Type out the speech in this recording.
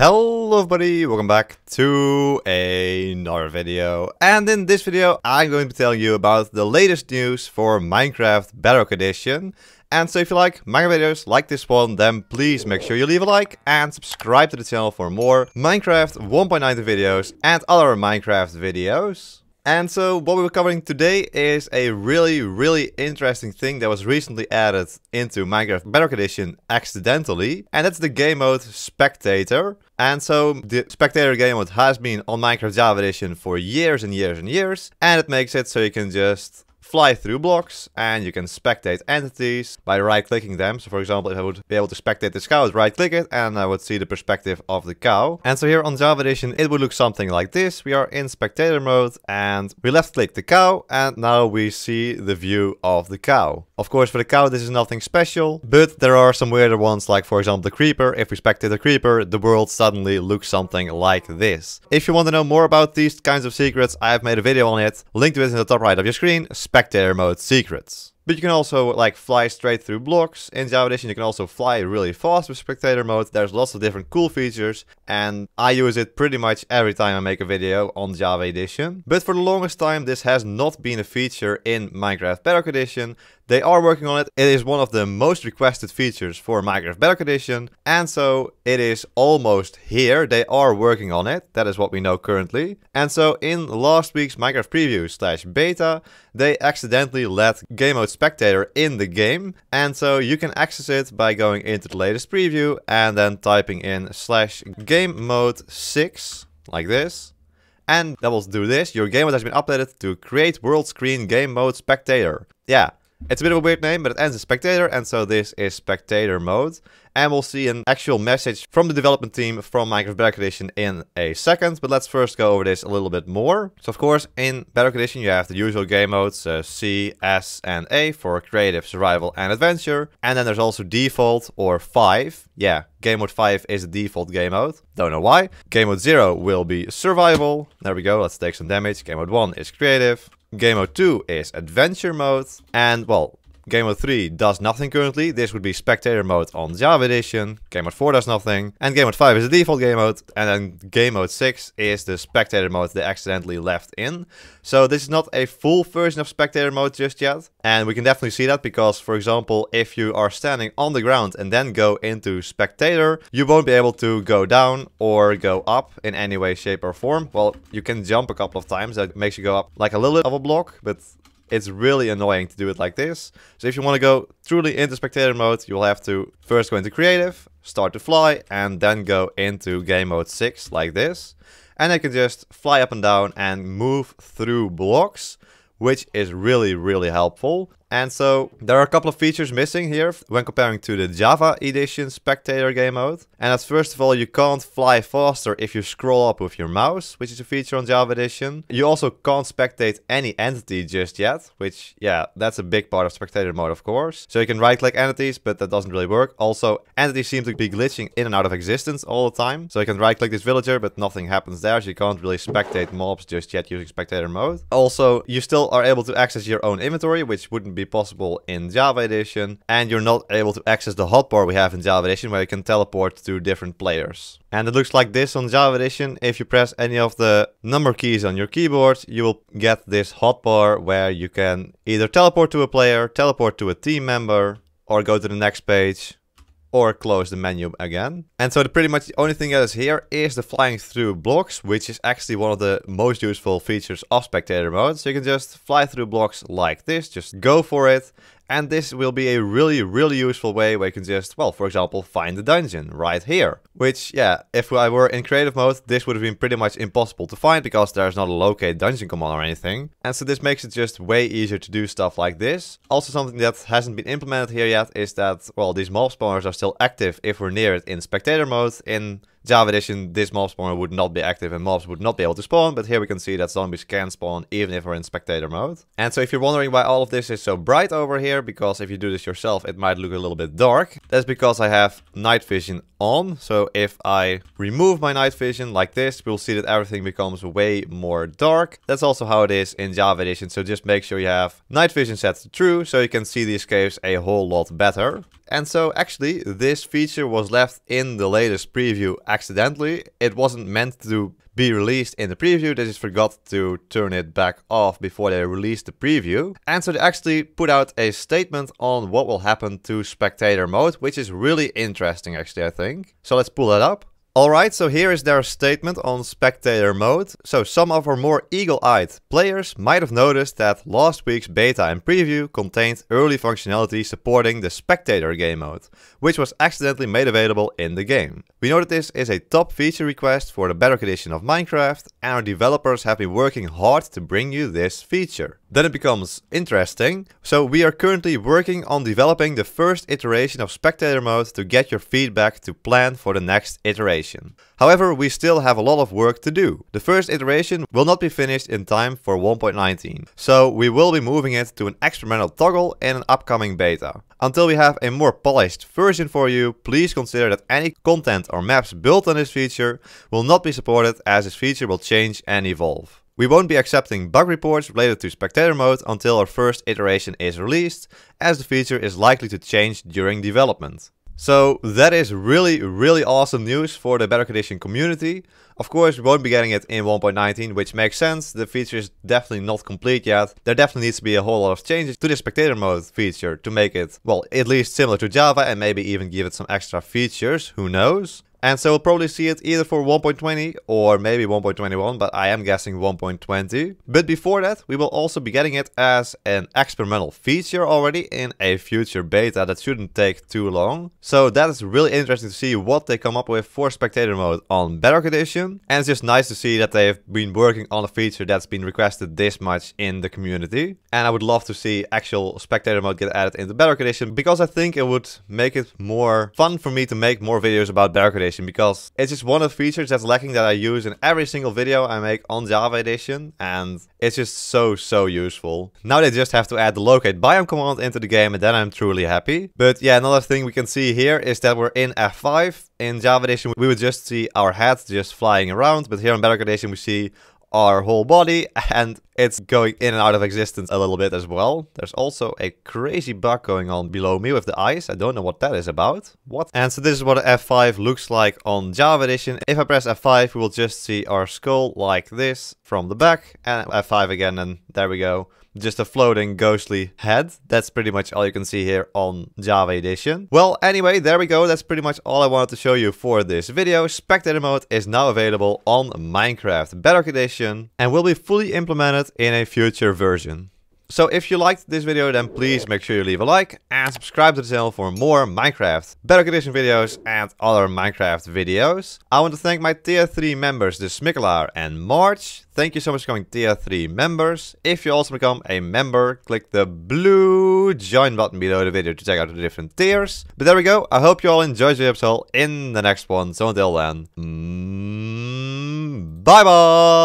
Hello everybody, welcome back to another video. And in this video I'm going to be telling you about the latest news for Minecraft Bedrock Edition. And so if you like Minecraft videos like this one, then please make sure you leave a like and subscribe to the channel for more Minecraft 1.90 videos and other Minecraft videos. And so what we're covering today is a really interesting thing that was recently added into Minecraft Bedrock Edition accidentally. And that's the game mode Spectator. And so the Spectator game mode has been on Minecraft Java Edition for years and years. And it makes it so you can just fly through blocks and you can spectate entities by right clicking them. So for example, if I would be able to spectate this cow, I'd right click it and I would see the perspective of the cow. And so here on Java Edition it would look something like this. We are in spectator mode and we left click the cow and now we see the view of the cow. Of course for the cow this is nothing special, but there are some weirder ones, like for example the creeper. If we spectate the creeper, the world suddenly looks something like this. If you want to know more about these kinds of secrets, I have made a video on it. Link to it in the top right of your screen. Spectator mode secrets. But you can also like fly straight through blocks. In Java Edition you can also fly really fast with Spectator mode. There's lots of different cool features and I use it pretty much every time I make a video on Java Edition. But for the longest time this has not been a feature in Minecraft Bedrock Edition. They are working on it. It is one of the most requested features for Minecraft Bedrock Edition. And so it is almost here. They are working on it. That is what we know currently. And so in last week's Minecraft preview / beta, they accidentally let game mode Spectator in the game. And so you can access it by going into the latest preview and then typing in /gamemode6 like this. And that will do this. Your game mode has been updated to create world screen game mode Spectator. Yeah. It's a bit of a weird name, but it ends in Spectator, and so this is Spectator mode. And we'll see an actual message from the development team from Minecraft Bedrock Edition in a second. But let's first go over this a little bit more. So of course, in Bedrock Edition you have the usual game modes, C, S, and A for creative, survival, and adventure. And then there's also default or 5. Yeah, game mode 5 is a default game mode. Don't know why. Game mode 0 will be survival. There we go, let's take some damage. Game mode 1 is creative. Game mode 2 is adventure mode, and well, game mode 3 does nothing currently. This would be spectator mode on Java Edition. Game mode 4 does nothing, and game mode 5 is the default game mode, and then game mode 6 is the spectator mode they accidentally left in. So this is not a full version of spectator mode just yet, and we can definitely see that because, for example, if you are standing on the ground and then go into spectator, you won't be able to go down or go up in any way, shape or form. Well, you can jump a couple of times, that makes you go up like a little bit of a block, but it's really annoying to do it like this. So if you want to go truly into spectator mode, you'll have to first go into creative, start to fly, and then go into game mode 6 like this. And I can just fly up and down and move through blocks, which is really helpful. And so there are a couple of features missing here when comparing to the Java Edition Spectator game mode. And that's first of all, you can't fly faster if you scroll up with your mouse, which is a feature on Java Edition. You also can't spectate any entity just yet, which, yeah, that's a big part of Spectator mode, of course. So you can right click entities, but that doesn't really work. Also, entities seem to be glitching in and out of existence all the time. So you can right click this villager, but nothing happens there. So you can't really spectate mobs just yet using Spectator mode. Also, you still are able to access your own inventory, which wouldn't be possible in Java Edition, and you're not able to access the hotbar we have in Java Edition where you can teleport to different players. And it looks like this on Java Edition. If you press any of the number keys on your keyboard, you will get this hotbar where you can either teleport to a player, teleport to a team member, or go to the next page, or close the menu again. And so pretty much the only thing that is here is the flying through blocks, which is actually one of the most useful features of Spectator mode. So you can just fly through blocks like this, just go for it. And this will be a really useful way where you can just, well, for example, find the dungeon right here. Which, yeah, if I were in creative mode, this would have been pretty much impossible to find because there's not a locate dungeon command or anything. And so this makes it just way easier to do stuff like this. Also something that hasn't been implemented here yet is that, well, these mob spawners are still active if we're near it in spectator mode. In Java Edition, this mob spawner would not be active and mobs would not be able to spawn, but here we can see that zombies can spawn even if we're in spectator mode. And so if you're wondering why all of this is so bright over here, because if you do this yourself it might look a little bit dark, that's because I have night vision on. So if I remove my night vision like this, we'll see that everything becomes way more dark. That's also how it is in Java Edition, so just make sure you have night vision set to true so you can see the escapes a whole lot better. And so actually this feature was left in the latest preview accidentally. It wasn't meant to be released in the preview, they just forgot to turn it back off before they released the preview. And so they actually put out a statement on what will happen to Spectator mode, which is really interesting actually, I think. So let's pull that up. Alright, so here is their statement on Spectator mode. So some of our more eagle-eyed players might have noticed that last week's beta and preview contained early functionality supporting the Spectator Gamemode, which was accidentally made available in the game. We know that this is a top feature request for the Bedrock edition of Minecraft, and our developers have been working hard to bring you this feature. Then it becomes interesting. So we are currently working on developing the first iteration of Spectator mode to get your feedback to plan for the next iteration. However, we still have a lot of work to do. The first iteration will not be finished in time for 1.19, so we will be moving it to an experimental toggle in an upcoming beta. Until we have a more polished version for you, please consider that any content or maps built on this feature will not be supported, as this feature will change and evolve. We won't be accepting bug reports related to Spectator mode until our first iteration is released, as the feature is likely to change during development. So that is really awesome news for the Bedrock Edition community. Of course, we won't be getting it in 1.19, which makes sense. The feature is definitely not complete yet. There definitely needs to be a whole lot of changes to the Spectator mode feature to make it, well, at least similar to Java and maybe even give it some extra features, who knows. And so we'll probably see it either for 1.20 or maybe 1.21, but I am guessing 1.20. But before that, we will also be getting it as an experimental feature already in a future beta that shouldn't take too long. So that is really interesting to see what they come up with for Spectator mode on Bedrock Edition. And it's just nice to see that they've been working on a feature that's been requested this much in the community. And I would love to see actual Spectator mode get added into Bedrock Edition, because I think it would make it more fun for me to make more videos about Bedrock Edition, because it's just one of the features that's lacking that I use in every single video I make on Java Edition, and it's just so useful. Now they just have to add the locate biome command into the game, and then I'm truly happy. But yeah, another thing we can see here is that we're in F5. In Java Edition we would just see our head just flying around, but here in Bedrock Edition we see our whole body, and it's going in and out of existence a little bit as well. There's also a crazy bug going on below me with the eyes. I don't know what that is about. What? And so this is what F5 looks like on Java Edition. If I press F5, we will just see our skull like this from the back, and F5 again, and there we go. Just a floating ghostly head. That's pretty much all you can see here on Java Edition. Well, anyway, there we go. That's pretty much all I wanted to show you for this video. Spectator mode is now available on Minecraft Bedrock Edition and will be fully implemented in a future version. So if you liked this video, then please make sure you leave a like and subscribe to the channel for more Minecraft Bedrock Edition videos and other Minecraft videos. I want to thank my tier 3 members, the Smikkelaar and March. Thank you so much for becoming tier 3 members. If you also become a member, click the blue join button below the video to check out the different tiers. But there we go. I hope you all enjoyed the episode in the next one. So until then, bye bye.